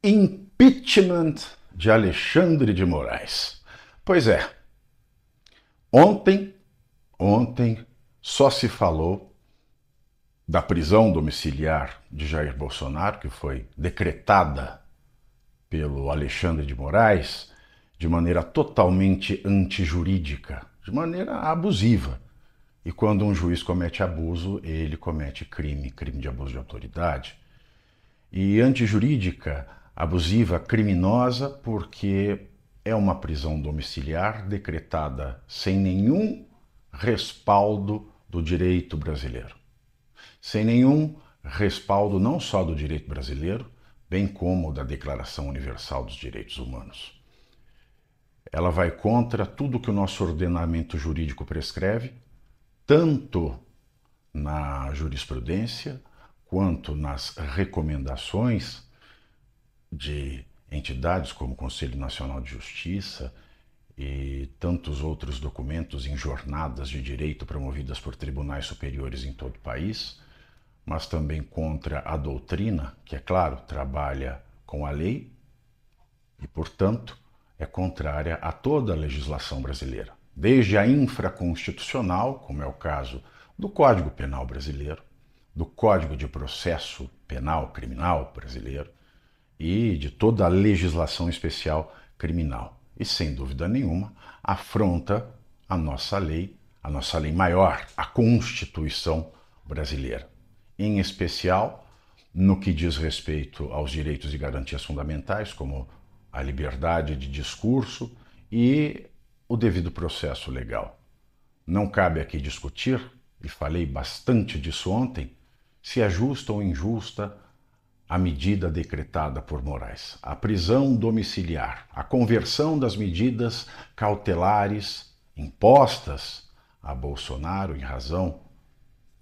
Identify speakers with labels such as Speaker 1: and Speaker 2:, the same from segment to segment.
Speaker 1: Impeachment de Alexandre de Moraes. Pois é, ontem só se falou da prisão domiciliar de Jair Bolsonaro, que foi decretada pelo Alexandre de Moraes de maneira totalmente antijurídica, de maneira abusiva. E quando um juiz comete abuso, ele comete crime de abuso de autoridade. E antijurídica, abusiva, criminosa, porque é uma prisão domiciliar decretada sem nenhum respaldo do direito brasileiro. Sem nenhum respaldo não só do direito brasileiro, bem como da Declaração Universal dos Direitos Humanos. Ela vai contra tudo que o nosso ordenamento jurídico prescreve, tanto na jurisprudência quanto nas recomendações de entidades como o Conselho Nacional de Justiça e tantos outros documentos em jornadas de direito promovidas por tribunais superiores em todo o país, mas também contra a doutrina, que, é claro, trabalha com a lei e, portanto, é contrária a toda a legislação brasileira, desde a infraconstitucional, como é o caso do Código Penal brasileiro, do Código de Processo Penal Criminal brasileiro e de toda a legislação especial criminal. E, sem dúvida nenhuma, afronta a nossa lei maior, a Constituição brasileira, em especial no que diz respeito aos direitos e garantias fundamentais, como a liberdade de discurso e o devido processo legal. Não cabe aqui discutir, e falei bastante disso ontem, se é justa ou injusta a medida decretada por Moraes. A prisão domiciliar, a conversão das medidas cautelares impostas a Bolsonaro em razão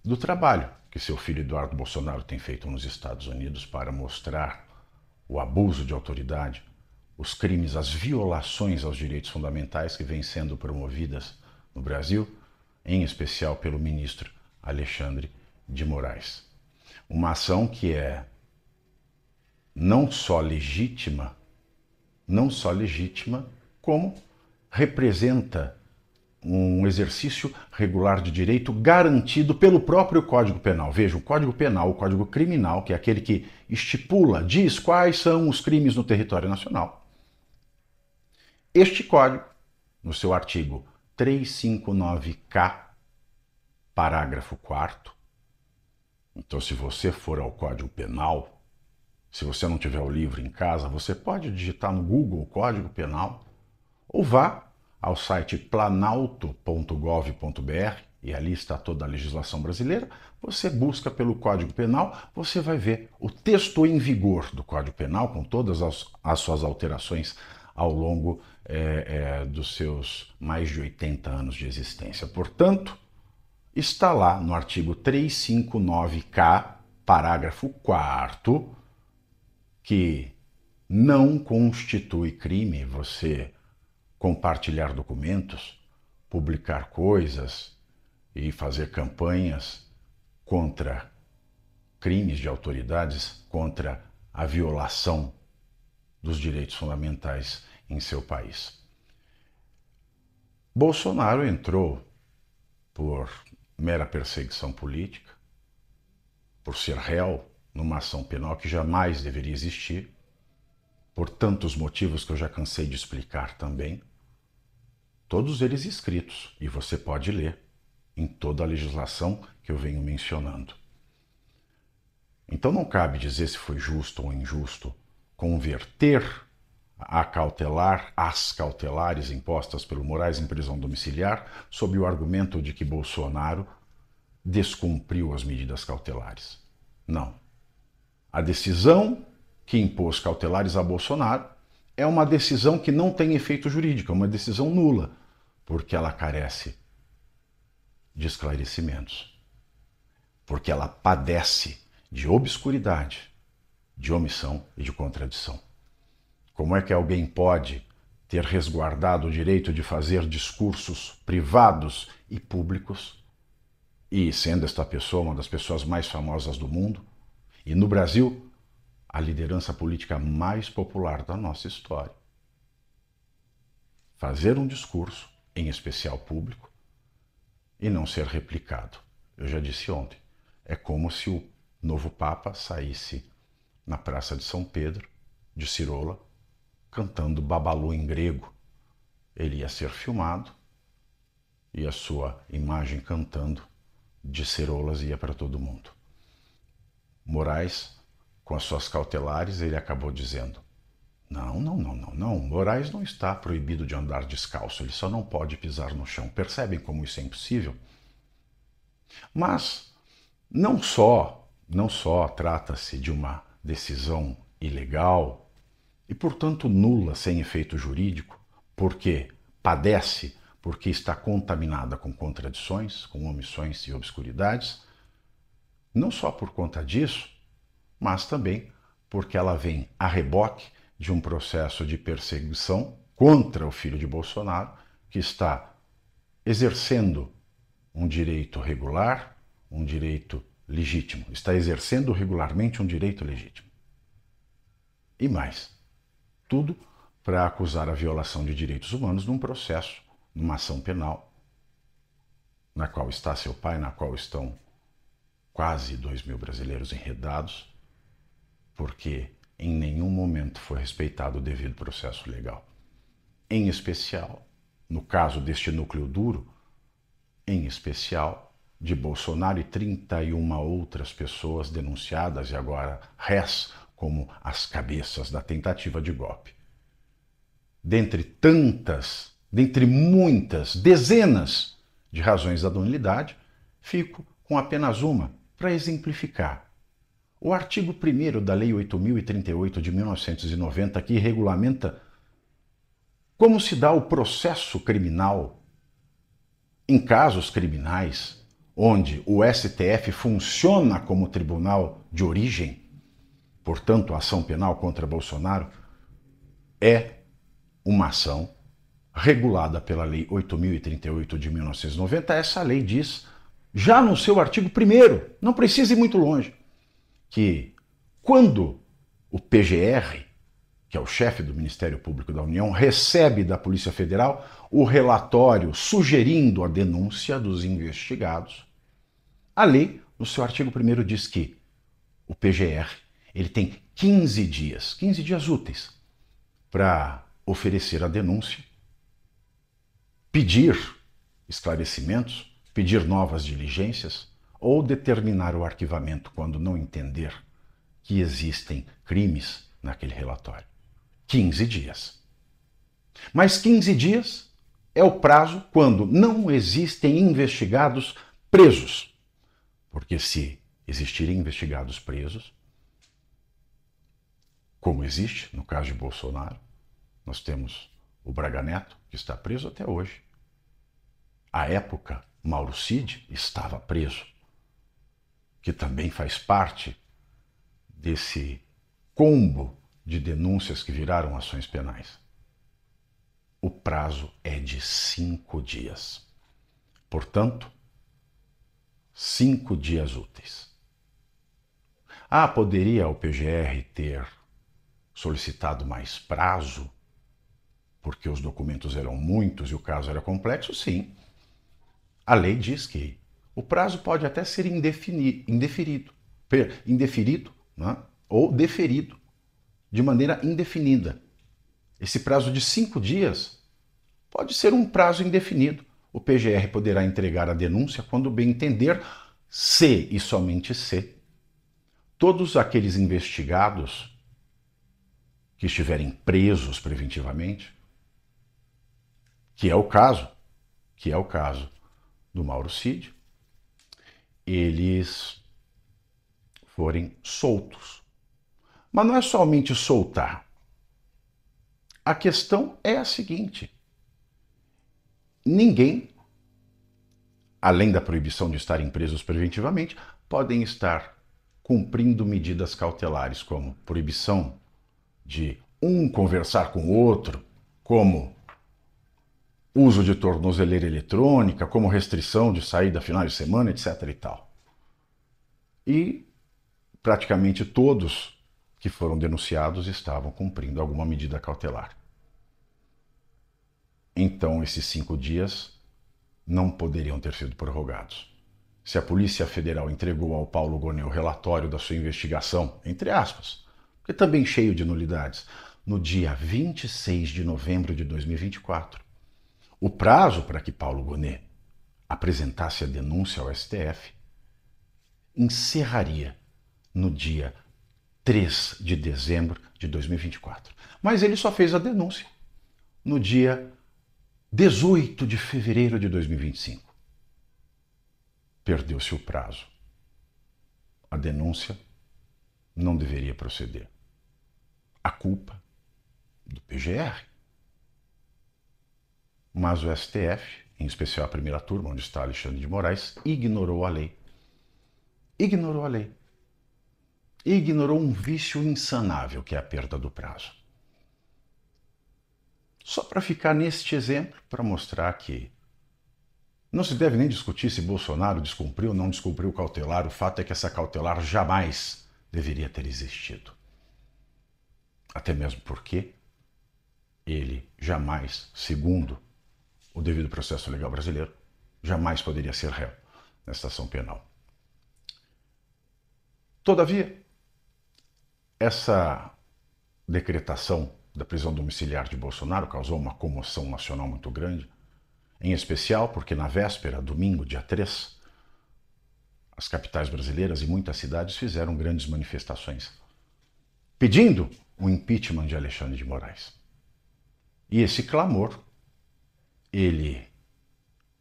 Speaker 1: do trabalho que seu filho Eduardo Bolsonaro tem feito nos Estados Unidos para mostrar o abuso de autoridade, os crimes, as violações aos direitos fundamentais que vêm sendo promovidas no Brasil, em especial pelo ministro Alexandre de Moraes. Uma ação que é não só legítima, como representa um exercício regular de direito garantido pelo próprio Código Penal. Veja, o Código Penal, o Código Criminal, que é aquele que estipula, diz quais são os crimes no território nacional. Este código, no seu artigo 359-K, parágrafo 4º, então se você for ao Código Penal, se você não tiver o livro em casa, você pode digitar no Google Código Penal ou vá ao site planalto.gov.br e ali está toda a legislação brasileira. Você busca pelo Código Penal, você vai ver o texto em vigor do Código Penal com todas as suas alterações ao longo dos seus mais de 80 anos de existência. Portanto, está lá no artigo 359-K, parágrafo 4º, que não constitui crime você compartilhar documentos, publicar coisas e fazer campanhas contra crimes de autoridades, contra a violação dos direitos fundamentais em seu país. Bolsonaro entrou por mera perseguição política, por ser réu numa ação penal que jamais deveria existir, por tantos motivos que eu já cansei de explicar também, todos eles escritos, e você pode ler em toda a legislação que eu venho mencionando. Então não cabe dizer se foi justo ou injusto converter as cautelares impostas pelo Moraes em prisão domiciliar sob o argumento de que Bolsonaro descumpriu as medidas cautelares. Não. A decisão que impôs cautelares a Bolsonaro é uma decisão que não tem efeito jurídico, é uma decisão nula, porque ela carece de esclarecimentos, porque ela padece de obscuridade, de omissão e de contradição. Como é que alguém pode ter resguardado o direito de fazer discursos privados e públicos, e sendo esta pessoa uma das pessoas mais famosas do mundo, e no Brasil a liderança política mais popular da nossa história. Fazer um discurso, em especial público, e não ser replicado. Eu já disse ontem, é como se o novo Papa saísse na Praça de São Pedro, de cirola, cantando Babalu em grego. Ele ia ser filmado e a sua imagem cantando de cirolas ia para todo mundo. Moraes, com as suas cautelares, ele acabou dizendo: não, Moraes não está proibido de andar descalço, ele só não pode pisar no chão. Percebem como isso é impossível? Mas não só trata-se de uma decisão ilegal e, portanto, nula sem efeito jurídico, porque está contaminada com contradições, com omissões e obscuridades, não só por conta disso, mas também porque ela vem a reboque de um processo de perseguição contra o filho de Bolsonaro, que está exercendo um direito regular, um direito legítimo. Está exercendo regularmente um direito legítimo. E mais, tudo para acusar a violação de direitos humanos num processo, numa ação penal, na qual está seu pai, na qual estão quase 2.000 brasileiros enredados, porque em nenhum momento foi respeitado o devido processo legal. Em especial, no caso deste núcleo duro, em especial de Bolsonaro e 31 outras pessoas denunciadas e agora réis como as cabeças da tentativa de golpe. Dentre muitas, dezenas de razões da nulidade, fico com apenas uma para exemplificar. O artigo 1º da Lei 8.038 de 1990, que regulamenta como se dá o processo criminal em casos criminais, onde o STF funciona como tribunal de origem, portanto, a ação penal contra Bolsonaro é uma ação regulada pela Lei 8.038 de 1990. Essa lei diz, já no seu artigo 1º, não precisa ir muito longe, que quando o PGR, que é o chefe do Ministério Público da União, recebe da Polícia Federal o relatório sugerindo a denúncia dos investigados, a lei, no seu artigo 1º, diz que o PGR ele tem 15 dias úteis, para oferecer a denúncia, pedir esclarecimentos, pedir novas diligências ou determinar o arquivamento quando não entender que existem crimes naquele relatório. 15 dias. Mas 15 dias é o prazo quando não existem investigados presos. Porque se existirem investigados presos, como existe no caso de Bolsonaro, nós temos o Braga Neto, que está preso até hoje. À época, Mauro Cid estava preso, que também faz parte desse combo de denúncias que viraram ações penais. O prazo é de 5 dias. Portanto, 5 dias úteis. Poderia o PGR ter solicitado mais prazo, porque os documentos eram muitos e o caso era complexo? Sim. A lei diz que o prazo pode até ser indeferido, né? Ou deferido de maneira indefinida. Esse prazo de 5 dias pode ser um prazo indefinido. O PGR poderá entregar a denúncia quando bem entender, se e somente se todos aqueles investigados que estiverem presos preventivamente, que é o caso do Mauro Cid, eles forem soltos. Mas não é somente soltar. A questão é a seguinte: ninguém, além da proibição de estarem presos preventivamente, podem estar cumprindo medidas cautelares, como proibição de um conversar com o outro, como uso de tornozeleira eletrônica, como restrição de saída final de semana, etc. e tal. E praticamente todos que foram denunciados estavam cumprindo alguma medida cautelar. Então, esses 5 dias não poderiam ter sido prorrogados. Se a Polícia Federal entregou ao Paulo Gonet o relatório da sua investigação, entre aspas, porque também cheio de nulidades, no dia 26 de novembro de 2024, o prazo para que Paulo Gonet apresentasse a denúncia ao STF encerraria no dia 3 de dezembro de 2024. Mas ele só fez a denúncia no dia 18 de fevereiro de 2025. Perdeu-se o prazo. A denúncia não deveria proceder. A culpa do PGR. Mas o STF, em especial a primeira turma, onde está Alexandre de Moraes, ignorou a lei. Ignorou a lei. E ignorou um vício insanável, que é a perda do prazo. Só para ficar neste exemplo, para mostrar que não se deve nem discutir se Bolsonaro descumpriu ou não descumpriu cautelar, o fato é que essa cautelar jamais deveria ter existido. Até mesmo porque ele jamais, segundo o devido processo legal brasileiro, jamais poderia ser réu nesta ação penal. Todavia, essa decretação da prisão domiciliar de Bolsonaro causou uma comoção nacional muito grande, em especial porque na véspera, domingo, dia 3, as capitais brasileiras e muitas cidades fizeram grandes manifestações, pedindo o impeachment de Alexandre de Moraes. E esse clamor, ele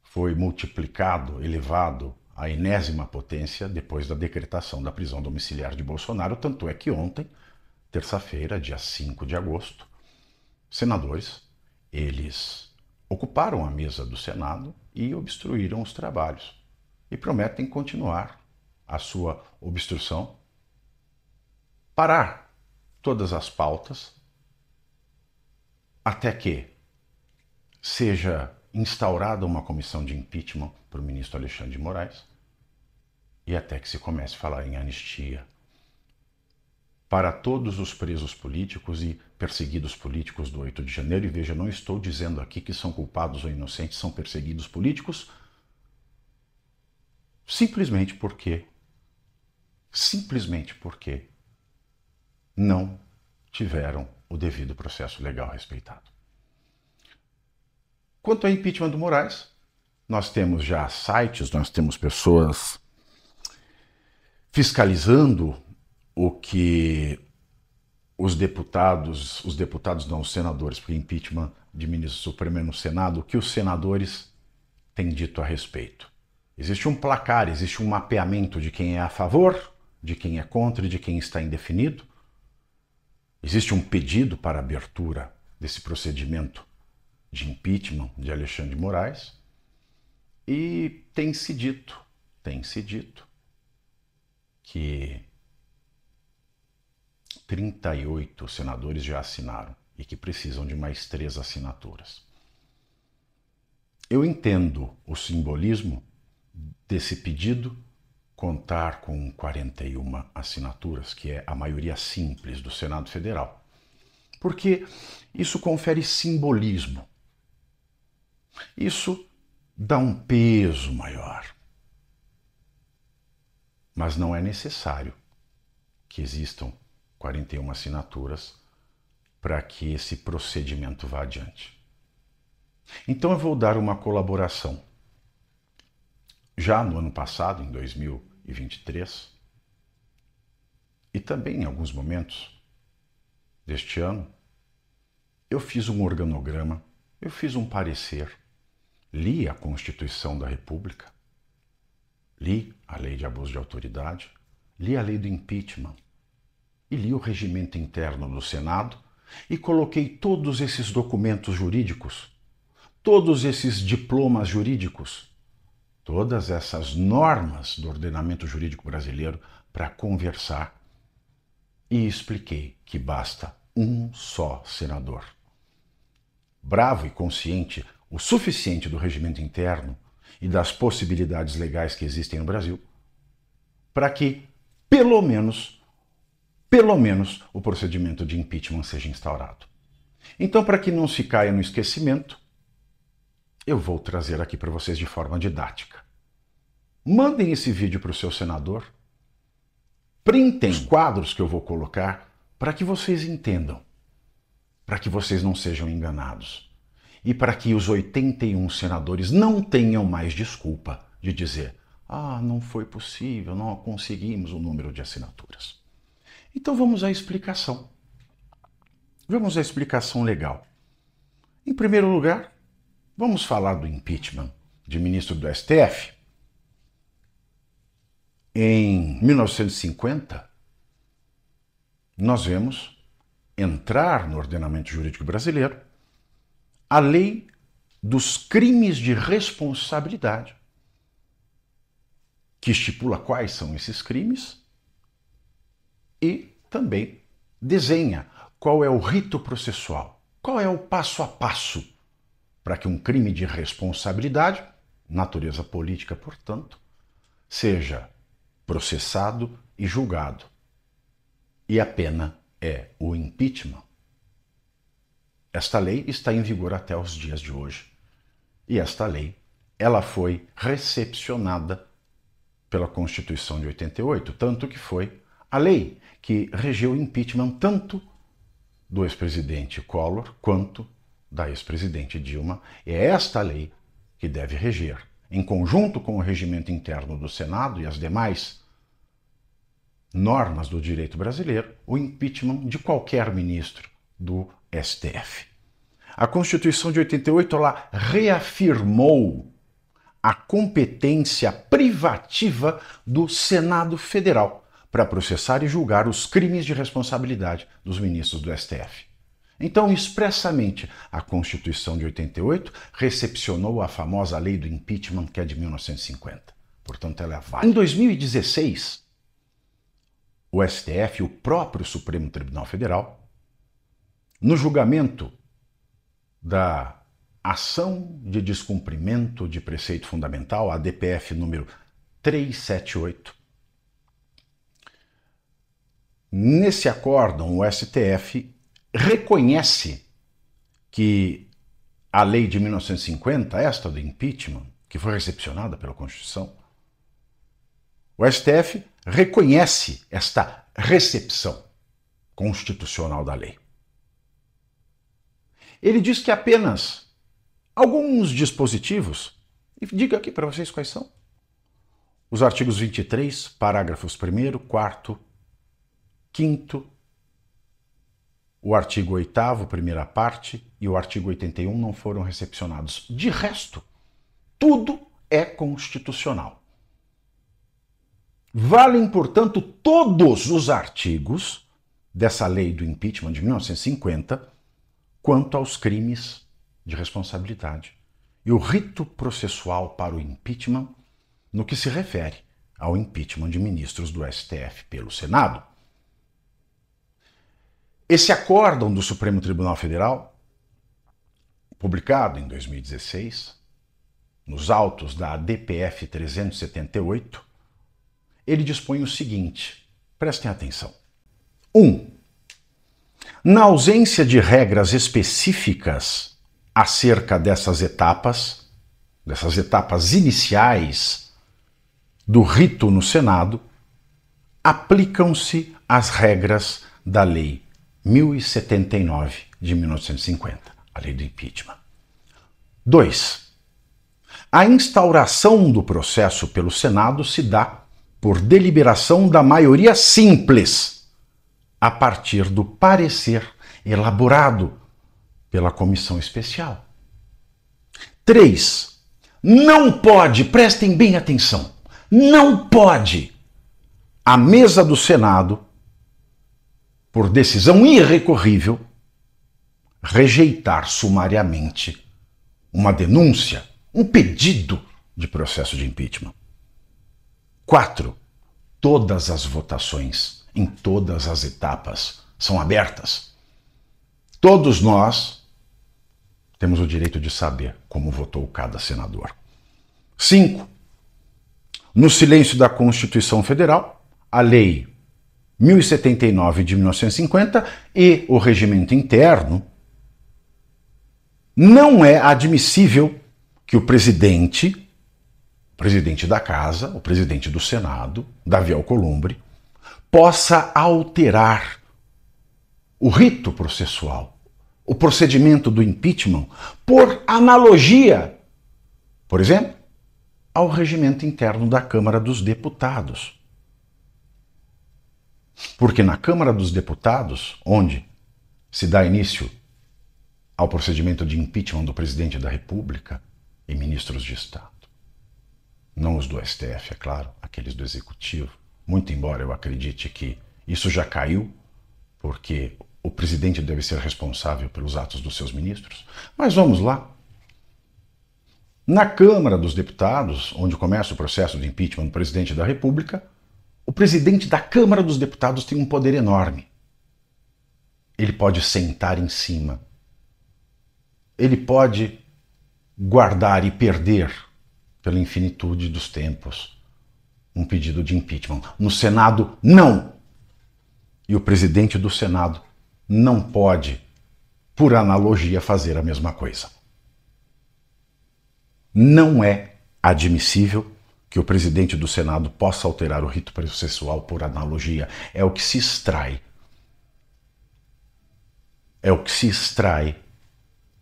Speaker 1: foi multiplicado, elevado à enésima potência depois da decretação da prisão domiciliar de Bolsonaro, tanto é que ontem, terça-feira, dia 5 de agosto, senadores, eles ocuparam a mesa do Senado e obstruíram os trabalhos e prometem continuar a sua obstrução, parar todas as pautas até que seja instaurada uma comissão de impeachment para o ministro Alexandre de Moraes e até que se comece a falar em anistia para todos os presos políticos e perseguidos políticos do 8 de janeiro. E veja, não estou dizendo aqui que são culpados ou inocentes, são perseguidos políticos simplesmente porque não tiveram o devido processo legal respeitado. Quanto ao impeachment do Moraes, nós temos já sites, nós temos pessoas fiscalizando o que os senadores, porque impeachment de ministro supremo é no Senado, o que os senadores têm dito a respeito. Existe um placar, existe um mapeamento de quem é a favor, de quem é contra e de quem está indefinido. Existe um pedido para abertura desse procedimento de impeachment de Alexandre de Moraes e tem se dito que 38 senadores já assinaram e que precisam de mais 3 assinaturas. Eu entendo o simbolismo desse pedido contar com 41 assinaturas, que é a maioria simples do Senado Federal, porque isso confere simbolismo. Isso dá um peso maior. Mas não é necessário que existam 41 assinaturas para que esse procedimento vá adiante. Então eu vou dar uma colaboração. Já no ano passado, em 2023, e também em alguns momentos deste ano, eu fiz um organograma, eu fiz um parecer, li a Constituição da República, li a Lei de Abuso de Autoridade, li a Lei do Impeachment e li o Regimento Interno do Senado e coloquei todos esses documentos jurídicos, todos esses diplomas jurídicos, todas essas normas do ordenamento jurídico brasileiro para conversar e expliquei que basta um só senador, bravo e consciente o suficiente do regimento interno e das possibilidades legais que existem no Brasil, para que, pelo menos, pelo menos o procedimento de impeachment seja instaurado. Então, para que não se caia no esquecimento, eu vou trazer aqui para vocês de forma didática. Mandem esse vídeo para o seu senador, printem os quadros que eu vou colocar para que vocês entendam, para que vocês não sejam enganados e para que os 81 senadores não tenham mais desculpa de dizer: ah, não foi possível, não conseguimos o número de assinaturas. Então vamos à explicação. Vamos à explicação legal. Em primeiro lugar, vamos falar do impeachment de ministro do STF. Em 1950, nós vemos entrar no ordenamento jurídico brasileiro a lei dos crimes de responsabilidade, que estipula quais são esses crimes e também desenha qual é o rito processual, qual é o passo a passo para que um crime de responsabilidade, natureza política, portanto, seja processado e julgado. E a pena é o impeachment. Esta lei está em vigor até os dias de hoje. E esta lei, ela foi recepcionada pela Constituição de 88, tanto que foi a lei que regeu o impeachment tanto do ex-presidente Collor quanto da ex-presidente Dilma. É esta lei que deve reger, em conjunto com o regimento interno do Senado e as demais normas do direito brasileiro, o impeachment de qualquer ministro do STF. A Constituição de 88 ela reafirmou a competência privativa do Senado Federal para processar e julgar os crimes de responsabilidade dos ministros do STF. Então, expressamente, a Constituição de 88 recepcionou a famosa lei do impeachment, que é de 1950. Portanto, ela é válida. Em 2016, o STF, o próprio Supremo Tribunal Federal, no julgamento da ação de descumprimento de preceito fundamental, a DPF número 378, nesse acórdão, o STF reconhece que a lei de 1950, esta do impeachment, que foi recepcionada pela Constituição, o STF reconhece esta recepção constitucional da lei. Ele diz que apenas alguns dispositivos, e diga aqui para vocês quais são, os artigos 23, parágrafos 1º, 4º, 5º, o artigo 8º, primeira parte, e o artigo 81 não foram recepcionados. De resto, tudo é constitucional. Valem, portanto, todos os artigos dessa lei do impeachment de 1950 quanto aos crimes de responsabilidade e o rito processual para o impeachment no que se refere ao impeachment de ministros do STF pelo Senado. Esse acórdão do Supremo Tribunal Federal, publicado em 2016, nos autos da DPF 378, ele dispõe o seguinte, prestem atenção. 1. Na ausência de regras específicas acerca dessas etapas iniciais do rito no Senado, aplicam-se as regras da Lei 1079 de 1950, a Lei do Impeachment. 2. A instauração do processo pelo Senado se dá por deliberação da maioria simples, a partir do parecer elaborado pela comissão especial. 3. Não pode, prestem bem atenção, não pode a mesa do Senado, por decisão irrecorrível, rejeitar sumariamente uma denúncia, um pedido de processo de impeachment. 4. Todas as votações, em todas as etapas, são abertas. Todos nós temos o direito de saber como votou cada senador. 5. No silêncio da Constituição Federal, a lei 1079 de 1950 e o regimento interno, não é admissível que o presidente da Casa, o presidente do Senado, Davi Alcolumbre, possa alterar o rito processual, o procedimento do impeachment, por analogia, por exemplo, ao regimento interno da Câmara dos Deputados. Porque na Câmara dos Deputados, onde se dá início ao procedimento de impeachment do presidente da República e ministros de Estado, não os do STF, é claro, aqueles do Executivo, muito embora eu acredite que isso já caiu, porque o presidente deve ser responsável pelos atos dos seus ministros. Mas vamos lá. Na Câmara dos Deputados, onde começa o processo de impeachment do presidente da República, o presidente da Câmara dos Deputados tem um poder enorme. Ele pode sentar em cima. Ele pode guardar e perder, pela infinitude dos tempos, um pedido de impeachment. No Senado, não. E o presidente do Senado não pode, por analogia, fazer a mesma coisa. Não é admissível que o presidente do Senado possa alterar o rito processual por analogia. É o que se extrai. É o que se extrai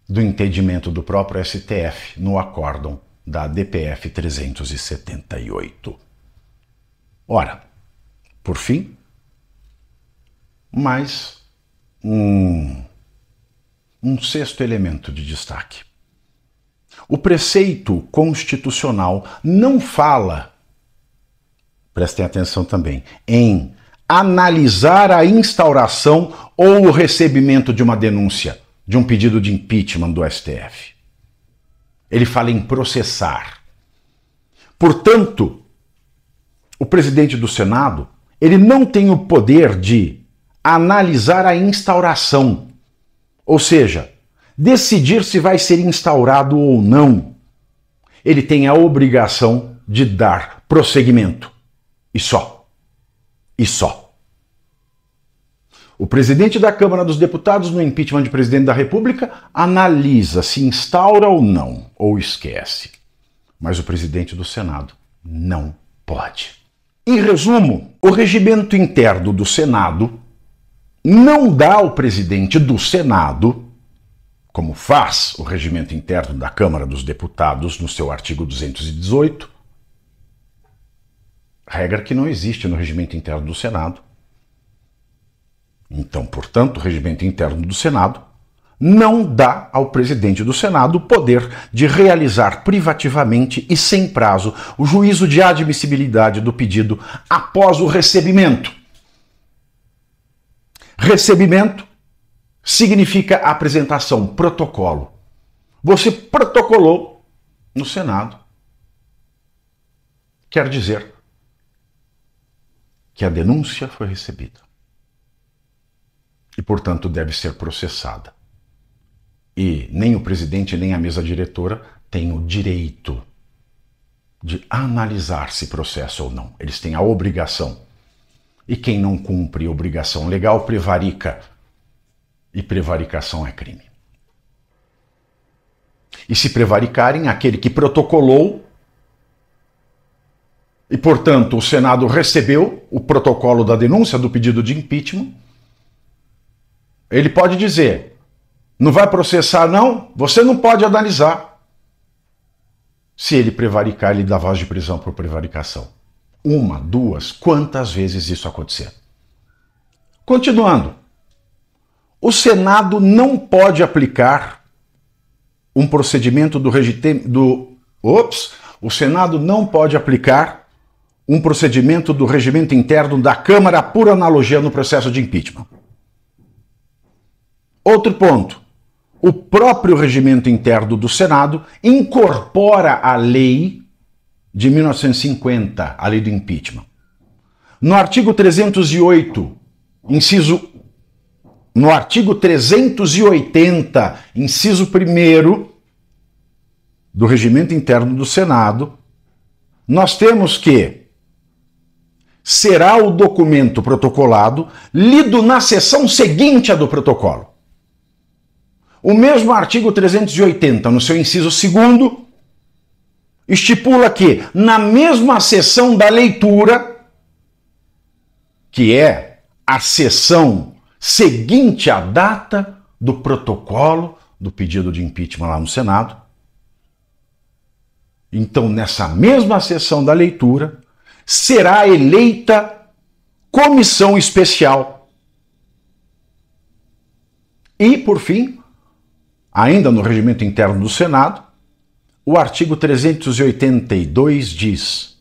Speaker 1: do entendimento do próprio STF no acórdão da DPF 378. Ora, por fim, mais um sexto elemento de destaque. O preceito constitucional não fala, prestem atenção também, em analisar a instauração ou o recebimento de uma denúncia, de um pedido de impeachment do STF. Ele fala em processar. Portanto, o presidente do Senado, ele não tem o poder de analisar a instauração, ou seja, decidir se vai ser instaurado ou não. Ele tem a obrigação de dar prosseguimento. E só. E só. O presidente da Câmara dos Deputados, no impeachment de presidente da República, analisa se instaura ou não, ou esquece. Mas o presidente do Senado não pode. Em resumo, o regimento interno do Senado não dá ao presidente do Senado, como faz o regimento interno da Câmara dos Deputados no seu artigo 218, regra que não existe no regimento interno do Senado. Então, portanto, o regimento interno do Senado não dá ao presidente do Senado o poder de realizar privativamente e sem prazo o juízo de admissibilidade do pedido após o recebimento. Recebimento significa apresentação, protocolo. Você protocolou no Senado. Quer dizer que a denúncia foi recebida e, portanto, deve ser processada. E nem o presidente nem a mesa diretora têm o direito de analisar se processo ou não. Eles têm a obrigação. E quem não cumpre obrigação legal prevarica. E prevaricação é crime. E se prevaricarem, aquele que protocolou e, portanto, o Senado recebeu o protocolo da denúncia do pedido de impeachment, ele pode dizer: não vai processar não? Você não pode analisar. Se ele prevaricar, ele dá voz de prisão por prevaricação. Uma, duas, quantas vezes isso acontecer? Continuando. O Senado não pode aplicar um procedimento O Senado não pode aplicar um procedimento do regimento interno da Câmara por analogia no processo de impeachment. Outro ponto. O próprio regimento interno do Senado incorpora a lei de 1950, a lei do impeachment. No artigo 308, no artigo 380, inciso 1º do regimento interno do Senado, nós temos que, será o documento protocolado lido na sessão seguinte à do protocolo. O mesmo artigo 380, no seu inciso 2º, estipula que, na mesma sessão da leitura, que é a sessão seguinte à data do protocolo do pedido de impeachment lá no Senado, então, nessa mesma sessão da leitura, será eleita comissão especial. E, por fim, ainda no regimento interno do Senado, o artigo 382 diz: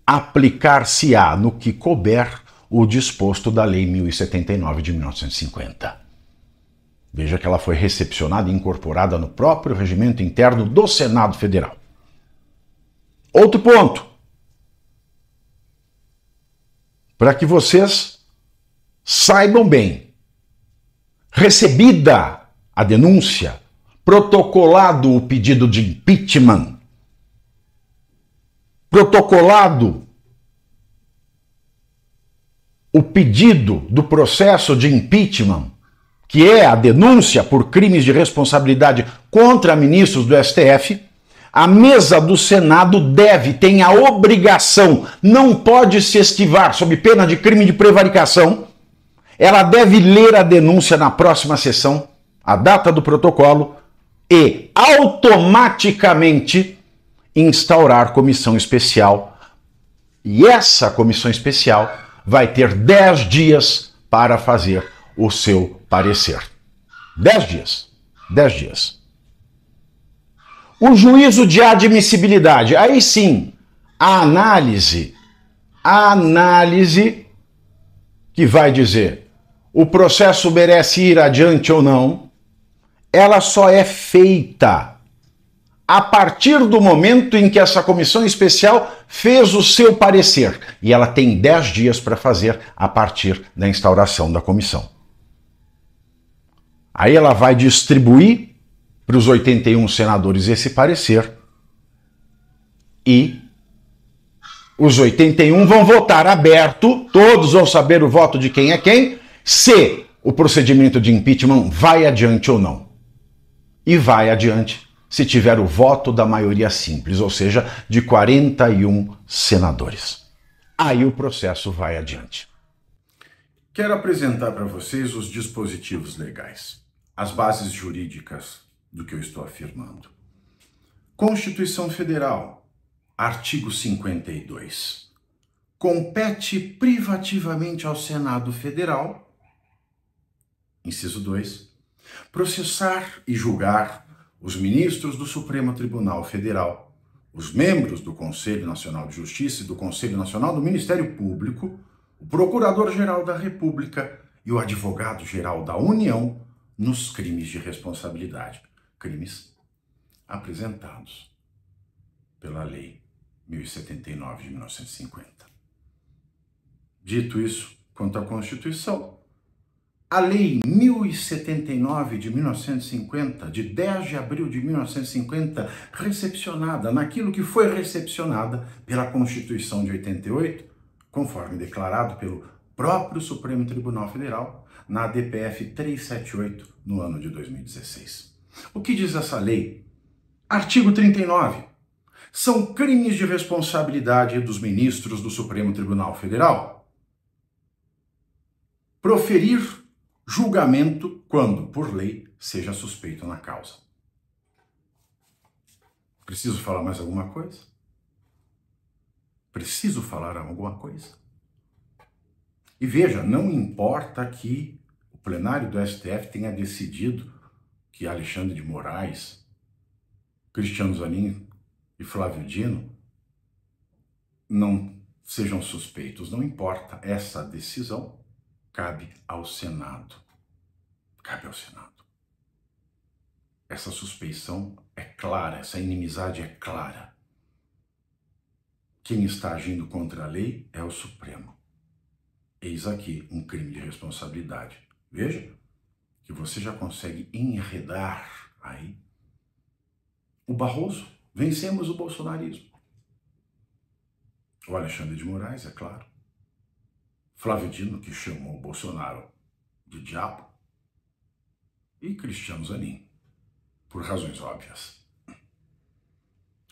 Speaker 1: aplicar-se-á no que couber o disposto da Lei 1079 de 1950. Veja que ela foi recepcionada e incorporada no próprio regimento interno do Senado Federal. Outro ponto, para que vocês saibam bem: recebida a denúncia, protocolado o pedido de impeachment, protocolado o pedido do processo de impeachment, que é a denúncia por crimes de responsabilidade contra ministros do STF, a mesa do Senado tem a obrigação, não pode se esquivar sob pena de crime de prevaricação, ela deve ler a denúncia na próxima sessão, a data do protocolo, e automaticamente instaurar comissão especial. E essa comissão especial vai ter 10 dias para fazer o seu parecer. 10 dias. 10 dias. O juízo de admissibilidade, aí sim, a análise que vai dizer o processo merece ir adiante ou não, ela só é feita a partir do momento em que essa comissão especial fez o seu parecer. E ela tem 10 dias para fazer a partir da instauração da comissão. Aí ela vai distribuir para os 81 senadores esse parecer e os 81 vão votar aberto, todos vão saber o voto de quem é quem, se o procedimento de impeachment vai adiante ou não. E vai adiante se tiver o voto da maioria simples, ou seja, de 41 senadores. Aí o processo vai adiante. Quero apresentar para vocês os dispositivos legais, as bases jurídicas do que eu estou afirmando. Constituição Federal, artigo 52. Compete privativamente ao Senado Federal, inciso 2, processar e julgar os ministros do Supremo Tribunal Federal, os membros do Conselho Nacional de Justiça e do Conselho Nacional do Ministério Público, o Procurador-Geral da República e o Advogado-Geral da União nos crimes de responsabilidade. Crimes apresentados pela Lei 1079 de 1950. Dito isso, quanto à Constituição, a Lei 1079 de 1950, de 10 de abril de 1950, recepcionada naquilo que foi recepcionada pela Constituição de 88, conforme declarado pelo próprio Supremo Tribunal Federal, na ADPF 378, no ano de 2016. O que diz essa lei? Artigo 39. São crimes de responsabilidade dos ministros do Supremo Tribunal Federal proferir julgamento quando, por lei, seja suspeito na causa. Preciso falar mais alguma coisa? Preciso falar alguma coisa? E veja, não importa que o plenário do STF tenha decidido que Alexandre de Moraes, Cristiano Zanin e Flávio Dino não sejam suspeitos. Não importa, essa decisão cabe ao Senado. Cabe ao Senado. Essa suspeição é clara, essa inimizade é clara. Quem está agindo contra a lei é o Supremo. Eis aqui um crime de responsabilidade. Veja que você já consegue enredar aí o Barroso. Vencemos o bolsonarismo. O Alexandre de Moraes, é claro. Flávio Dino, que chamou Bolsonaro de diabo, e Cristiano Zanin, por razões óbvias.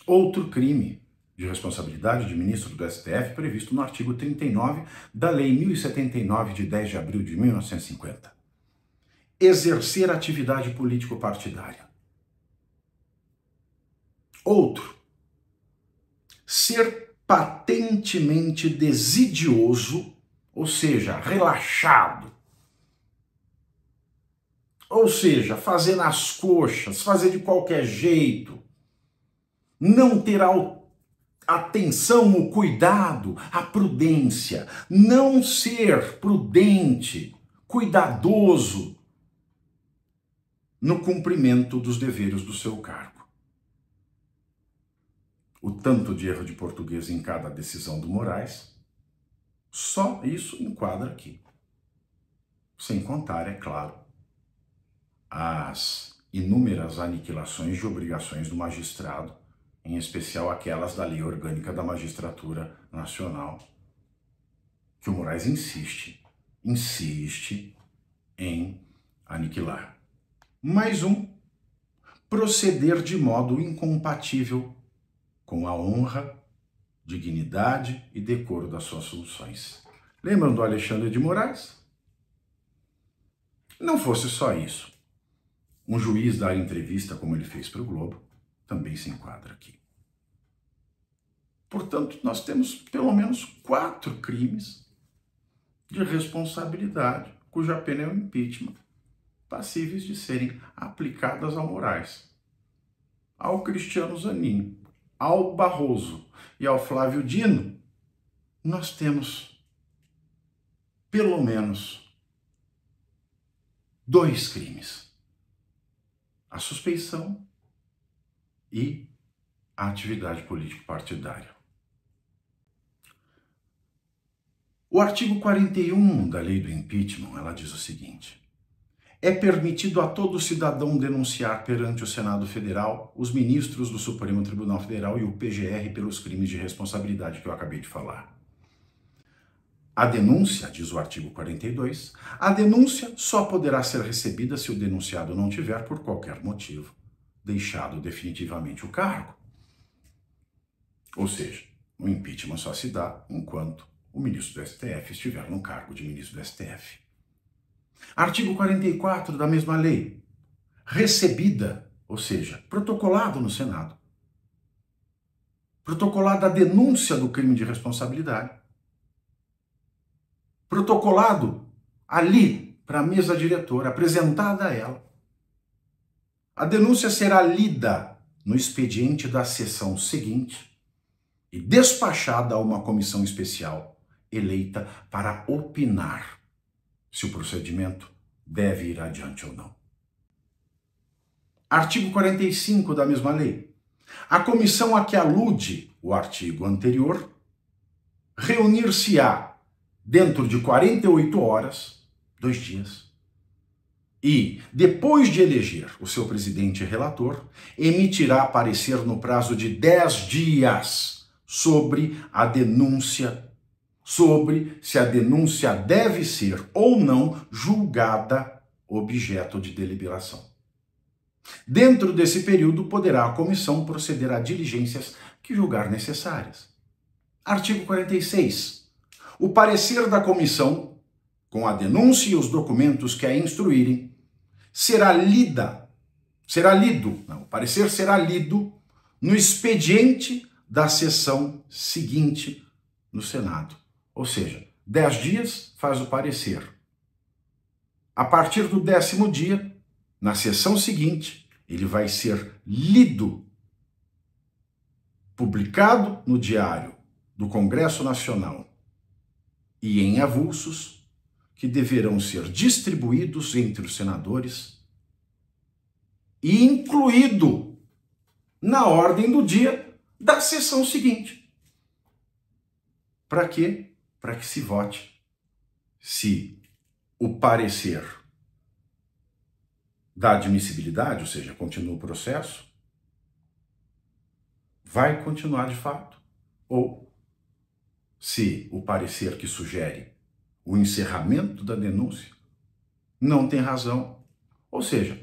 Speaker 1: Outro crime de responsabilidade de ministro do STF previsto no artigo 39 da Lei 1079, de 10 de abril de 1950. Exercer atividade político-partidária. Outro, ser patentemente desidioso, ou seja, relaxado. Ou seja, fazer nas coxas, fazer de qualquer jeito. Não ter a atenção, o cuidado, a prudência. Não ser prudente, cuidadoso no cumprimento dos deveres do seu cargo. O tanto de erro de português em cada decisão do Moraes, só isso enquadra aqui. Sem contar, é claro, as inúmeras aniquilações de obrigações do magistrado, em especial aquelas da Lei Orgânica da Magistratura Nacional, que o Moraes insiste em aniquilar. Mais um, proceder de modo incompatível com a honra, dignidade e decoro das suas funções. Lembram do Alexandre de Moraes? Não fosse só isso. Um juiz dar entrevista como ele fez para o Globo também se enquadra aqui. Portanto, nós temos pelo menos 4 crimes de responsabilidade, cuja pena é o impeachment, passíveis de serem aplicadas ao Moraes, ao Cristiano Zanin, ao Barroso e ao Flávio Dino. Nós temos pelo menos 2 crimes: a suspeição e a atividade político-partidária. O artigo 41 da lei do impeachment, ela diz o seguinte: é permitido a todo cidadão denunciar perante o Senado Federal os ministros do Supremo Tribunal Federal e o PGR pelos crimes de responsabilidade que eu acabei de falar. A denúncia, diz o artigo 42, a denúncia só poderá ser recebida se o denunciado não tiver, por qualquer motivo, deixado definitivamente o cargo. Ou seja, o impeachment só se dá enquanto o ministro do STF estiver no cargo de ministro do STF. Artigo 44 da mesma lei. Recebida, ou seja, protocolado no Senado. Protocolada a denúncia do crime de responsabilidade. Protocolado ali para a mesa diretora, apresentada a ela. A denúncia será lida no expediente da sessão seguinte e despachada a uma comissão especial eleita para opinar se o procedimento deve ir adiante ou não. Artigo 45 da mesma lei. A comissão a que alude o artigo anterior reunir-se-á dentro de 48 horas, 2 dias, e, depois de eleger o seu presidente e relator, emitirá parecer no prazo de 10 dias sobre a denúncia, sobre se a denúncia deve ser ou não julgada objeto de deliberação. Dentro desse período, poderá a comissão proceder a diligências que julgar necessárias. Artigo 46. O parecer da comissão, com a denúncia e os documentos que a instruírem, o parecer será lido no expediente da sessão seguinte no Senado. Ou seja, 10 dias faz o parecer. A partir do 10º dia, na sessão seguinte, ele vai ser lido, publicado no Diário do Congresso Nacional e em avulsos, que deverão ser distribuídos entre os senadores e incluído na ordem do dia da sessão seguinte. Para quê? Para que se vote se o parecer da admissibilidade, ou seja, continua o processo, vai continuar de fato, ou se o parecer que sugere o encerramento da denúncia, não tem razão. Ou seja,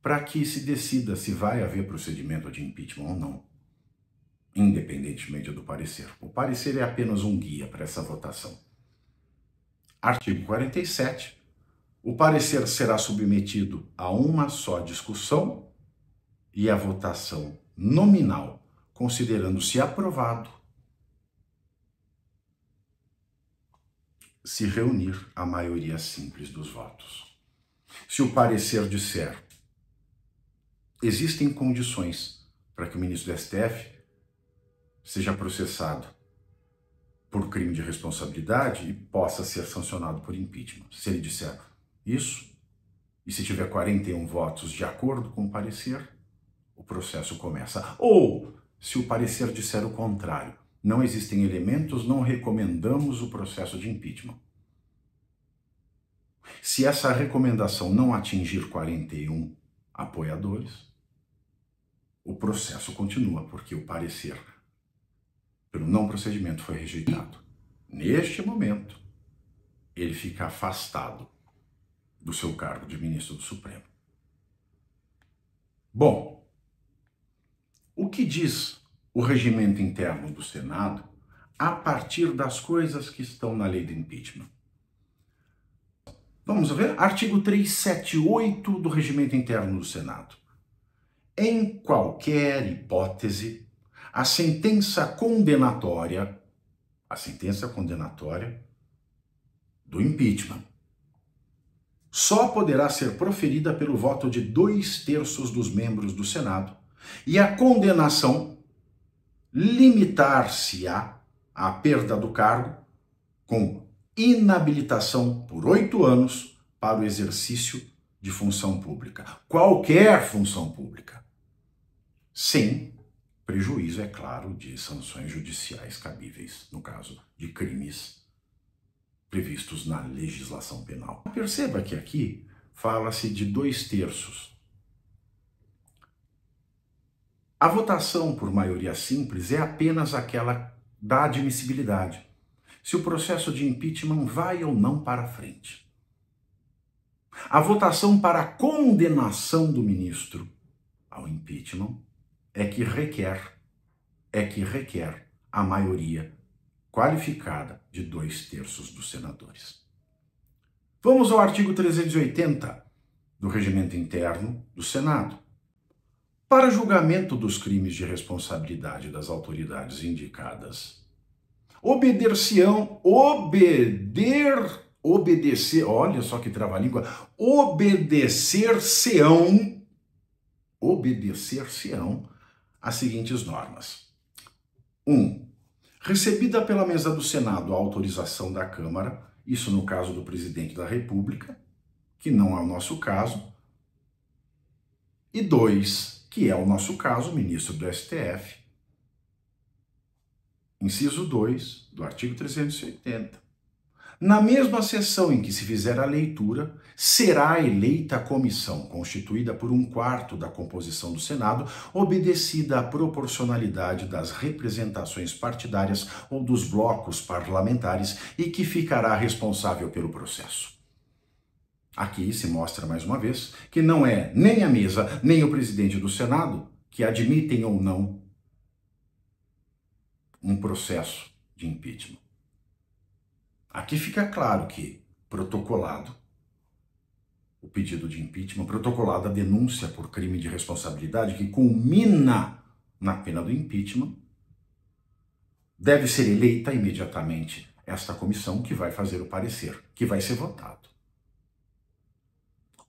Speaker 1: para que se decida se vai haver procedimento de impeachment ou não, independentemente do parecer. O parecer é apenas um guia para essa votação. Artigo 47. O parecer será submetido a uma só discussão e a votação nominal, considerando-se aprovado, se reunir a maioria simples dos votos. Se o parecer disser existem condições para que o ministro do STF seja processado por crime de responsabilidade e possa ser sancionado por impeachment. Se ele disser isso, e se tiver 41 votos de acordo com o parecer, o processo começa. Ou, se o parecer disser o contrário, não existem elementos, não recomendamos o processo de impeachment. Se essa recomendação não atingir 41 apoiadores, o processo continua, porque o parecer pelo não procedimento foi rejeitado. Neste momento, ele fica afastado do seu cargo de ministro do Supremo. Bom, o que diz o regimento interno do Senado a partir das coisas que estão na lei do impeachment? Vamos ver? Artigo 378 do regimento interno do Senado. Em qualquer hipótese, a sentença condenatória do impeachment só poderá ser proferida pelo voto de 2/3 dos membros do Senado e a condenação limitar-se-á à perda do cargo com inabilitação por 8 anos para o exercício de função pública, qualquer função pública, sem prejuízo, é claro, de sanções judiciais cabíveis, no caso de crimes previstos na legislação penal. Perceba que aqui fala-se de 2/3. A votação por maioria simples é apenas aquela da admissibilidade, se o processo de impeachment vai ou não para frente. A votação para a condenação do ministro ao impeachment é que requer a maioria qualificada de 2/3 dos senadores. Vamos ao artigo 380 do Regimento Interno do Senado. Para julgamento dos crimes de responsabilidade das autoridades indicadas, olha só que trava-língua, obedecer-se-ão as seguintes normas. 1. Recebida pela mesa do Senado a autorização da Câmara, isso no caso do presidente da República, que não é o nosso caso. E 2, que é o nosso caso, o ministro do STF. Inciso 2 do artigo 380. Na mesma sessão em que se fizer a leitura, será eleita a comissão, constituída por 1/4 da composição do Senado, obedecida à proporcionalidade das representações partidárias ou dos blocos parlamentares e que ficará responsável pelo processo. Aqui se mostra mais uma vez que não é nem a mesa, nem o presidente do Senado que admitem ou não um processo de impeachment. Aqui fica claro que, protocolado o pedido de impeachment, protocolada a denúncia por crime de responsabilidade que culmina na pena do impeachment, deve ser eleita imediatamente esta comissão que vai fazer o parecer, que vai ser votado.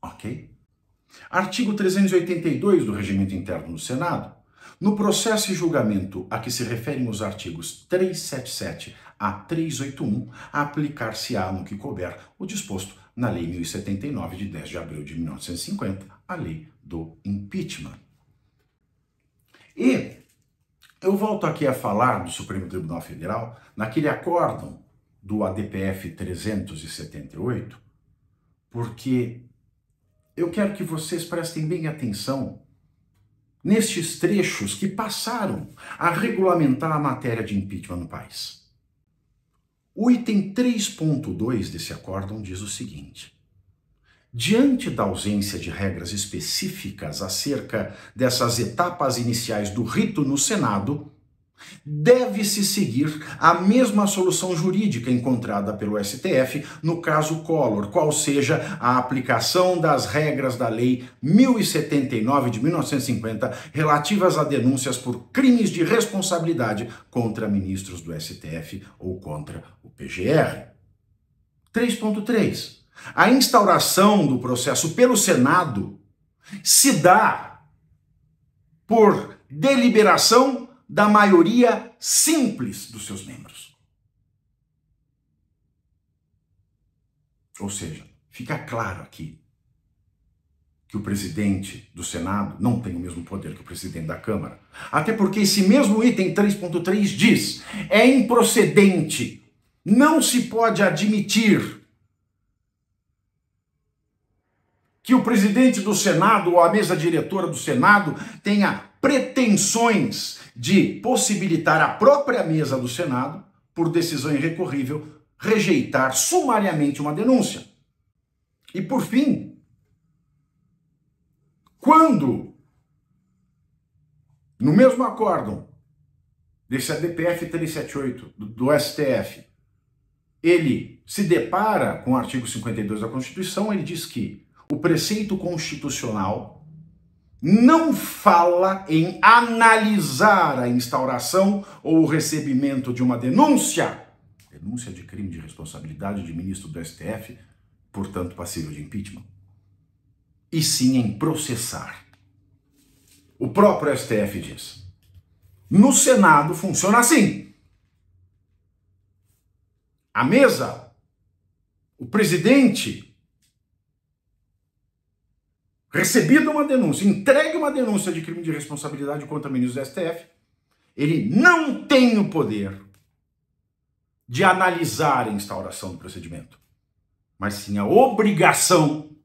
Speaker 1: Ok? Artigo 382 do Regimento Interno do Senado. No processo e julgamento a que se referem os artigos 377 a 381, aplicar-se-á no que couber o disposto na Lei 1079, de 10 de abril de 1950, a Lei do Impeachment. E eu volto aqui a falar do Supremo Tribunal Federal, naquele acórdão do ADPF 378, porque eu quero que vocês prestem bem atenção nestes trechos que passaram a regulamentar a matéria de impeachment no país. O item 3.2 desse acórdão diz o seguinte: diante da ausência de regras específicas acerca dessas etapas iniciais do rito no Senado, deve-se seguir a mesma solução jurídica encontrada pelo STF no caso Collor, qual seja a aplicação das regras da Lei 1079 de 1950 relativas a denúncias por crimes de responsabilidade contra ministros do STF ou contra o PGR. 3.3. A instauração do processo pelo Senado se dá por deliberação da maioria simples dos seus membros. Ou seja, fica claro aqui que o presidente do Senado não tem o mesmo poder que o presidente da Câmara. Até porque esse mesmo item 3.3 diz: é improcedente, não se pode admitir que o presidente do Senado ou a mesa diretora do Senado tenha pretensões de possibilitar a própria mesa do Senado, por decisão irrecorrível, rejeitar sumariamente uma denúncia. E por fim, quando, no mesmo acórdão desse ADPF 378 do STF, ele se depara com o artigo 52 da Constituição, ele diz que o preceito constitucional não fala em analisar a instauração ou o recebimento de uma denúncia de crime de responsabilidade de ministro do STF, portanto passível de impeachment, e sim em processar. O próprio STF diz: no Senado funciona assim. A mesa, o presidente, recebida uma denúncia, entregue uma denúncia de crime de responsabilidade contra ministros do STF, ele não tem o poder de analisar a instauração do procedimento, mas sim a obrigação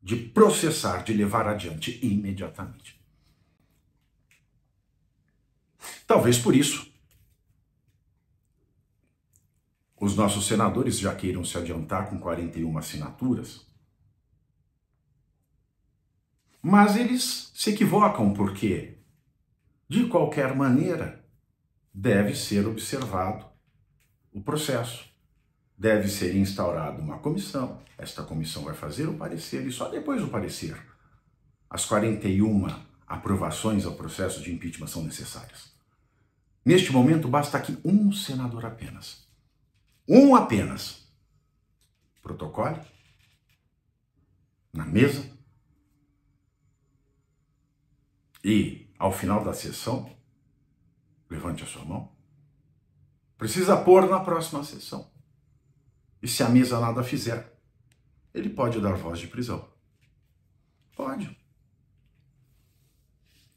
Speaker 1: de processar, de levar adiante imediatamente. Talvez por isso os nossos senadores já queiram se adiantar com 41 assinaturas, mas eles se equivocam porque, de qualquer maneira, deve ser observado o processo. Deve ser instaurada uma comissão. Esta comissão vai fazer o parecer e só depois do parecer as 41 aprovações ao processo de impeachment são necessárias. Neste momento, basta que um senador apenas. Um apenas. Protocole na mesa e, ao final da sessão, levante a sua mão. Precisa pôr na próxima sessão. E se a mesa nada fizer, ele pode dar voz de prisão. Pode.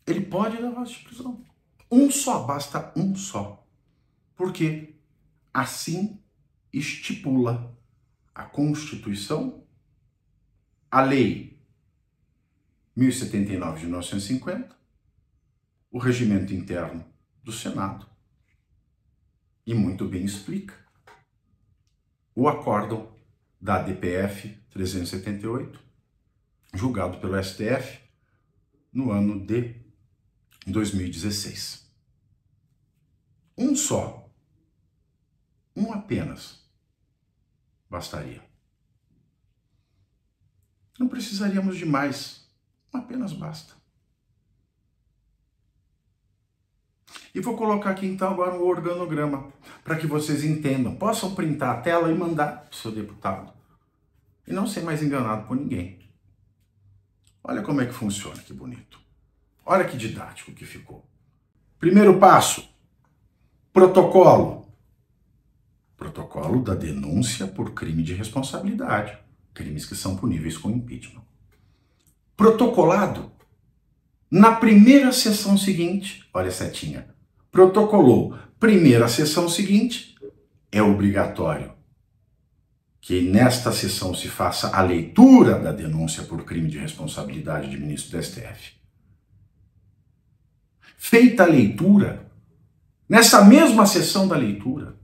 Speaker 1: Ele pode dar voz de prisão. Um só, basta um só. Porque assim estipula a Constituição, a Lei 1079 de 1950, o regimento interno do Senado, e muito bem explica o acórdão da ADPF 378, julgado pelo STF no ano de 2016. Um só, um apenas, bastaria. Não precisaríamos de mais, apenas basta. E vou colocar aqui então agora um organograma, para que vocês entendam, possam printar a tela e mandar para o seu deputado. E não ser mais enganado por ninguém. Olha como é que funciona, que bonito. Olha que didático que ficou. Primeiro passo, protocolo. Protocolo da denúncia por crime de responsabilidade. Crimes que são puníveis com impeachment. Protocolado. Na primeira sessão seguinte, olha a setinha, protocolou, primeira sessão seguinte, é obrigatório que nesta sessão se faça a leitura da denúncia por crime de responsabilidade de ministro do STF. Feita a leitura, nessa mesma sessão da leitura,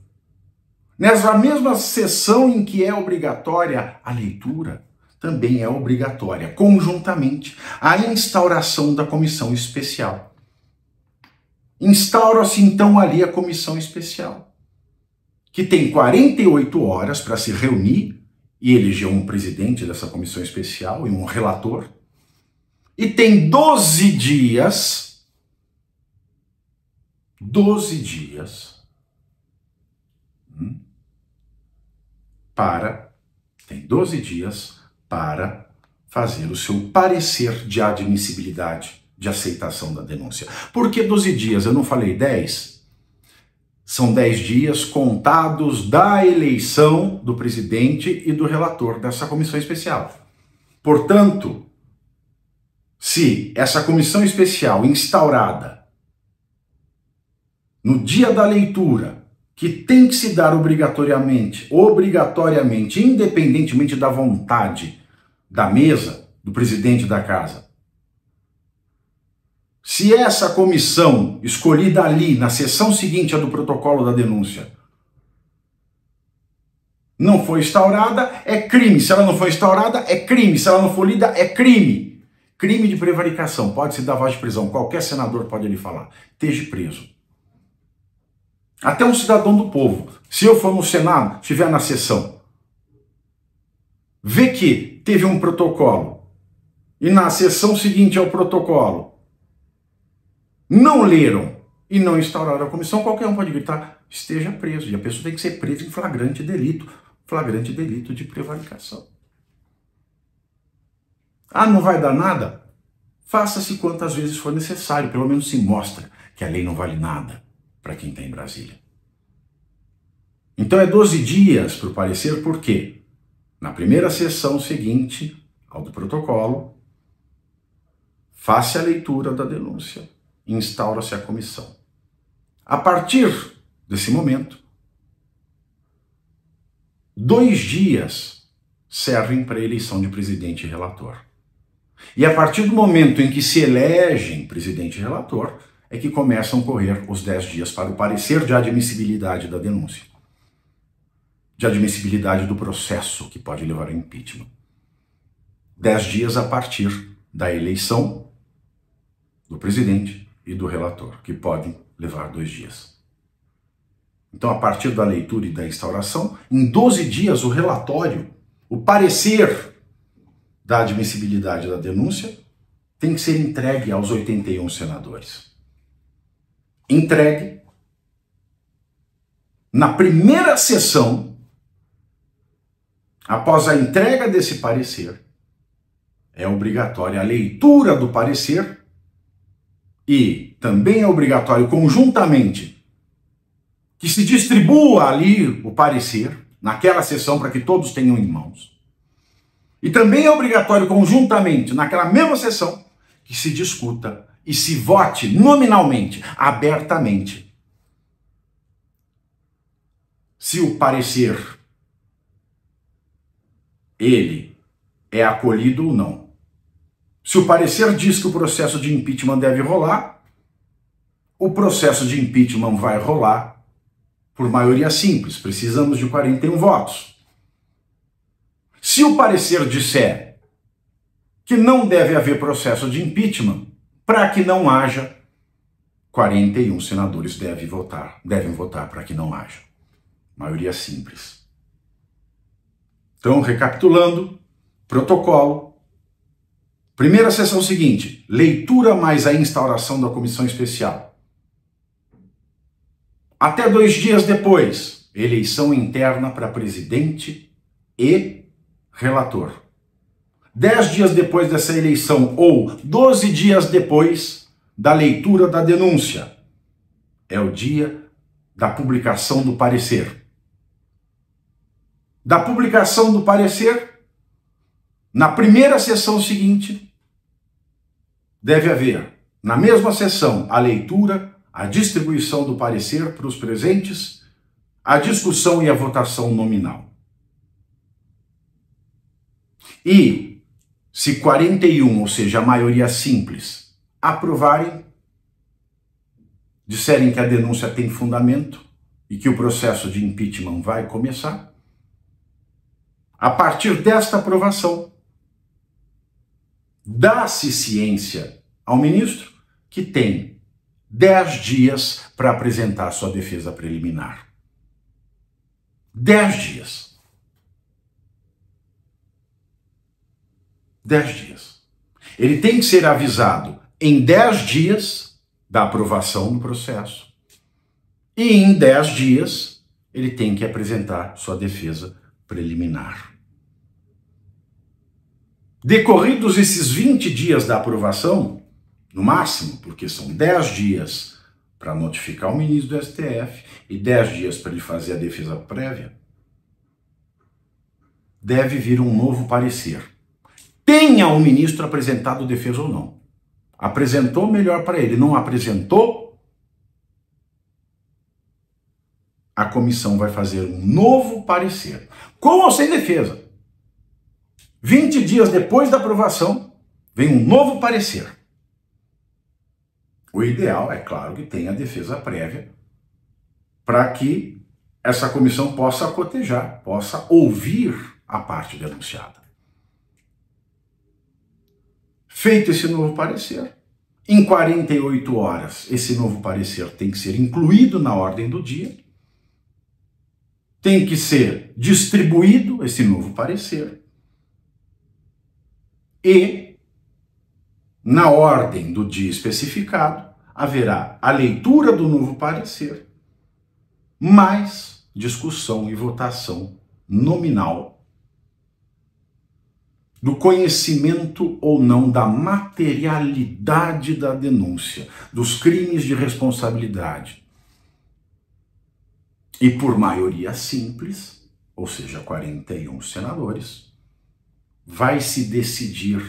Speaker 1: Nessa mesma sessão em que é obrigatória a leitura, também é obrigatória, conjuntamente, a instauração da comissão especial. Instaura-se então ali a comissão especial, que tem 48 horas para se reunir e eleger um presidente dessa comissão especial e um relator, e tem 12 dias para fazer o seu parecer de admissibilidade de aceitação da denúncia. Por que 12 dias? Eu não falei 10? São 10 dias contados da eleição do presidente e do relator dessa comissão especial. Portanto, se essa comissão especial instaurada no dia da leitura, que tem que se dar obrigatoriamente, independentemente da vontade da mesa, do presidente da casa, se essa comissão escolhida ali, na sessão seguinte à do protocolo da denúncia, não foi instaurada, é crime. Se ela não foi instaurada, é crime. Se ela não for lida, é crime. Crime de prevaricação. Pode-se dar voz de prisão. Qualquer senador pode lhe falar. Esteja preso. Até um cidadão do povo. Se eu for no Senado, estiver na sessão, vê que teve um protocolo e na sessão seguinte ao protocolo não leram e não instauraram a comissão, qualquer um pode gritar, esteja preso. E a pessoa tem que ser presa em flagrante delito de prevaricação. Ah, não vai dar nada? Faça-se quantas vezes for necessário, pelo menos se mostra que a lei não vale nada para quem está em Brasília. Então é 12 dias para o parecer, por quê? Na primeira sessão seguinte ao do protocolo, faça a leitura da denúncia, instaura-se a comissão. A partir desse momento, 2 dias servem para a eleição de presidente e relator. E a partir do momento em que se elegem presidente e relator, é que começam a correr os 10 dias para o parecer de admissibilidade da denúncia. De admissibilidade do processo que pode levar ao impeachment. 10 dias a partir da eleição do presidente e do relator, que podem levar 2 dias. Então, a partir da leitura e da instauração, em 12 dias o relatório, o parecer da admissibilidade da denúncia, tem que ser entregue aos 81 senadores. Entregue na primeira sessão, após a entrega desse parecer, é obrigatória a leitura do parecer e também é obrigatório conjuntamente que se distribua ali o parecer, naquela sessão, para que todos tenham em mãos. E também é obrigatório conjuntamente, naquela mesma sessão, que se discuta e se vote nominalmente, abertamente, se o parecer, ele é acolhido ou não. Se o parecer diz que o processo de impeachment deve rolar, o processo de impeachment vai rolar por maioria simples. Precisamos de 41 votos. Se o parecer disser que não deve haver processo de impeachment, para que não haja, 41 senadores devem votar para que não haja. Maioria simples. Então, recapitulando, protocolo. Primeira sessão seguinte, leitura mais a instauração da comissão especial. Até 2 dias depois, eleição interna para presidente e relator. 10 dias depois dessa eleição, ou 12 dias depois da leitura da denúncia, é o dia da publicação do parecer. Da publicação do parecer, na primeira sessão seguinte, deve haver, na mesma sessão, a leitura, a distribuição do parecer para os presentes, a discussão e a votação nominal. E, se 41, ou seja, a maioria simples, aprovarem, disserem que a denúncia tem fundamento, e que o processo de impeachment vai começar, a partir desta aprovação, dá-se ciência ao ministro que tem 10 dias para apresentar sua defesa preliminar. 10 dias. 10 dias. Ele tem que ser avisado em 10 dias da aprovação do processo. E em 10 dias ele tem que apresentar sua defesa preliminar. Decorridos esses 20 dias da aprovação, no máximo, porque são 10 dias para notificar o ministro do STF e 10 dias para ele fazer a defesa prévia, deve vir um novo parecer. Tenha o ministro apresentado defesa ou não. Apresentou, melhor para ele. Não apresentou, a comissão vai fazer um novo parecer, com ou sem defesa. 20 dias depois da aprovação, vem um novo parecer. O ideal é, claro, que tenha a defesa prévia para que essa comissão possa cotejar, possa ouvir a parte denunciada. Feito esse novo parecer, em 48 horas, esse novo parecer tem que ser incluído na ordem do dia, tem que ser distribuído esse novo parecer e, na ordem do dia especificado, haverá a leitura do novo parecer, mais discussão e votação nominal do conhecimento ou não da materialidade da denúncia, dos crimes de responsabilidade. E por maioria simples, ou seja, 41 senadores, vai se decidir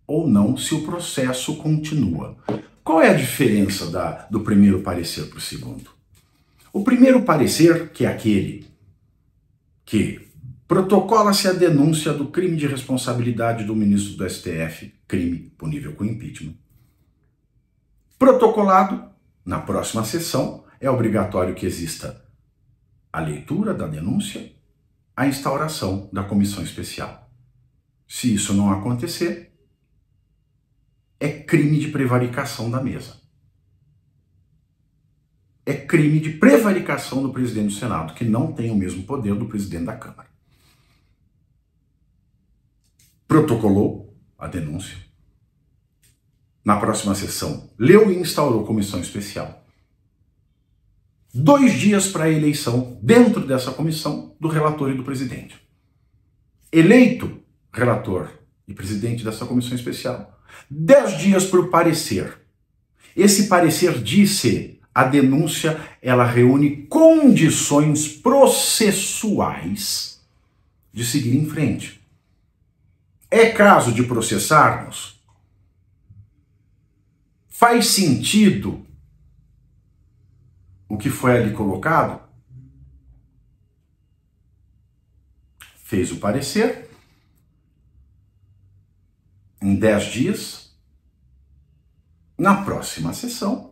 Speaker 1: ou não se o processo continua. Qual é a diferença do primeiro parecer para o segundo? O primeiro parecer, que é aquele que protocola-se a denúncia do crime de responsabilidade do ministro do STF, crime punível com impeachment. Protocolado, na próxima sessão, é obrigatório que exista a leitura da denúncia, a instauração da comissão especial. Se isso não acontecer, é crime de prevaricação da mesa. É crime de prevaricação do presidente do Senado, que não tem o mesmo poder do presidente da Câmara. Protocolou a denúncia. Na próxima sessão, leu e instaurou comissão especial. 2 dias para a eleição, dentro dessa comissão, do relator e do presidente. Eleito relator e presidente dessa comissão especial, 10 dias para o parecer. Esse parecer diz se a denúncia ela reúne condições processuais de seguir em frente. É caso de processarmos? Faz sentido o que foi ali colocado? Fez o parecer. Em 10 dias, na próxima sessão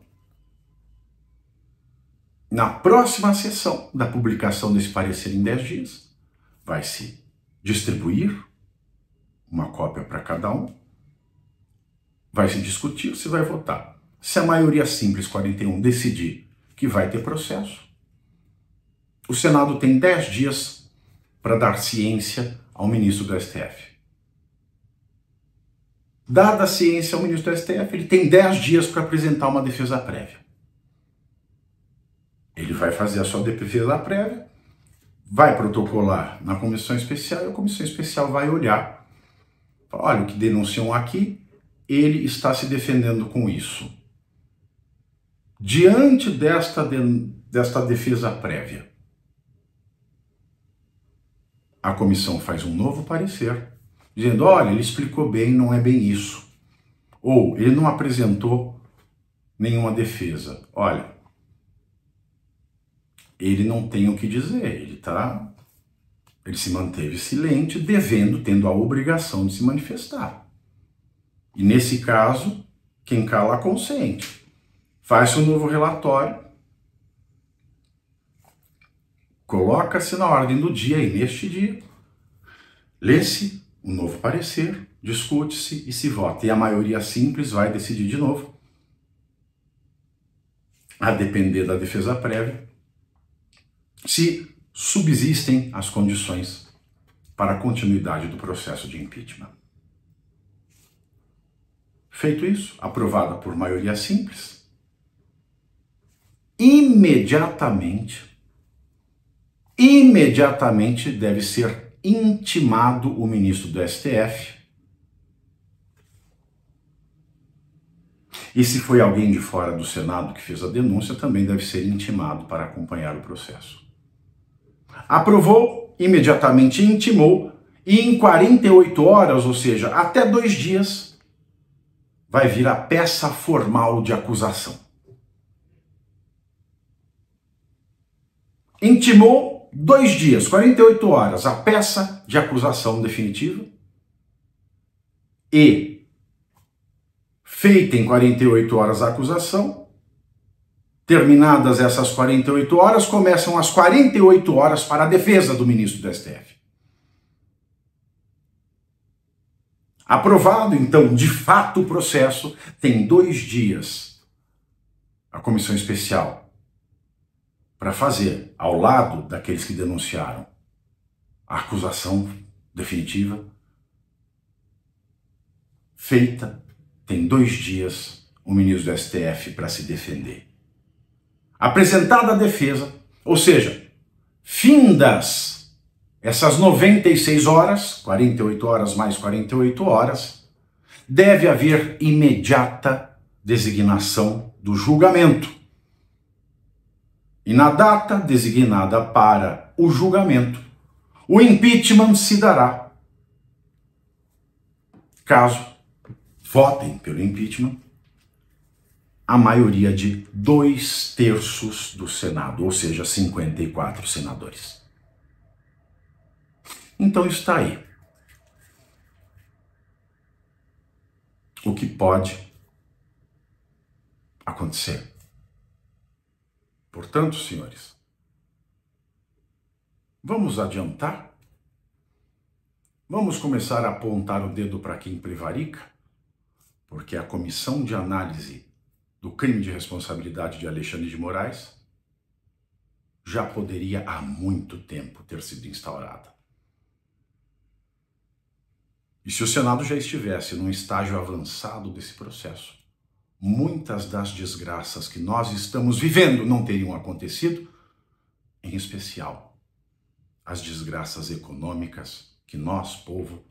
Speaker 1: da publicação desse parecer em 10 dias, vai se distribuir uma cópia para cada um, vai se discutir, se vai votar. Se a maioria simples, 41, decidir que vai ter processo, o Senado tem 10 dias para dar ciência ao ministro do STF. Dada a ciência ao ministro do STF, ele tem 10 dias para apresentar uma defesa prévia. Ele vai fazer a sua defesa prévia, vai protocolar na comissão especial e a comissão especial vai olhar. Olha, o que denunciam aqui, ele está se defendendo com isso. Diante desta defesa prévia, a comissão faz um novo parecer, dizendo, olha, ele explicou bem, não é bem isso. Ou ele não apresentou nenhuma defesa. Olha, ele não tem o que dizer, ele se manteve silente, tendo a obrigação de se manifestar. E nesse caso, quem cala consente. Faz um novo relatório, coloca-se na ordem do dia e neste dia lê-se um novo parecer, discute-se e se vota. E a maioria simples vai decidir de novo, a depender da defesa prévia, se subsistem as condições para a continuidade do processo de impeachment. Feito isso, aprovada por maioria simples, imediatamente deve ser intimado o ministro do STF. E se foi alguém de fora do Senado que fez a denúncia, também deve ser intimado para acompanhar o processo. Aprovou, imediatamente intimou, e em 48 horas, ou seja, até 2 dias, vai vir a peça formal de acusação. Intimou 2 dias, 48 horas, a peça de acusação definitiva e, feita em 48 horas a acusação, terminadas essas 48 horas, começam as 48 horas para a defesa do ministro do STF. Aprovado, então, de fato, o processo, tem 2 dias a comissão especial para fazer, ao lado daqueles que denunciaram, a acusação definitiva. Feita, tem 2 dias o ministro do STF para se defender. Apresentada a defesa, ou seja, findas essas 96 horas, 48 horas mais 48 horas, deve haver imediata designação do julgamento. E na data designada para o julgamento, o impeachment se dará. Caso votem pelo impeachment, a maioria de 2/3 do Senado, ou seja, 54 senadores. Então está aí o que pode acontecer. Portanto, senhores, vamos adiantar? Vamos começar a apontar o dedo para quem prevarica? Porque a comissão de análise do crime de responsabilidade de Alexandre de Moraes já poderia há muito tempo ter sido instaurada. E se o Senado já estivesse num estágio avançado desse processo, muitas das desgraças que nós estamos vivendo não teriam acontecido, em especial as desgraças econômicas que nós, povo,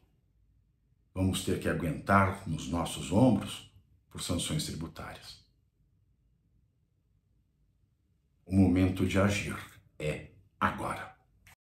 Speaker 1: vamos ter que aguentar nos nossos ombros por sanções tributárias. O momento de agir.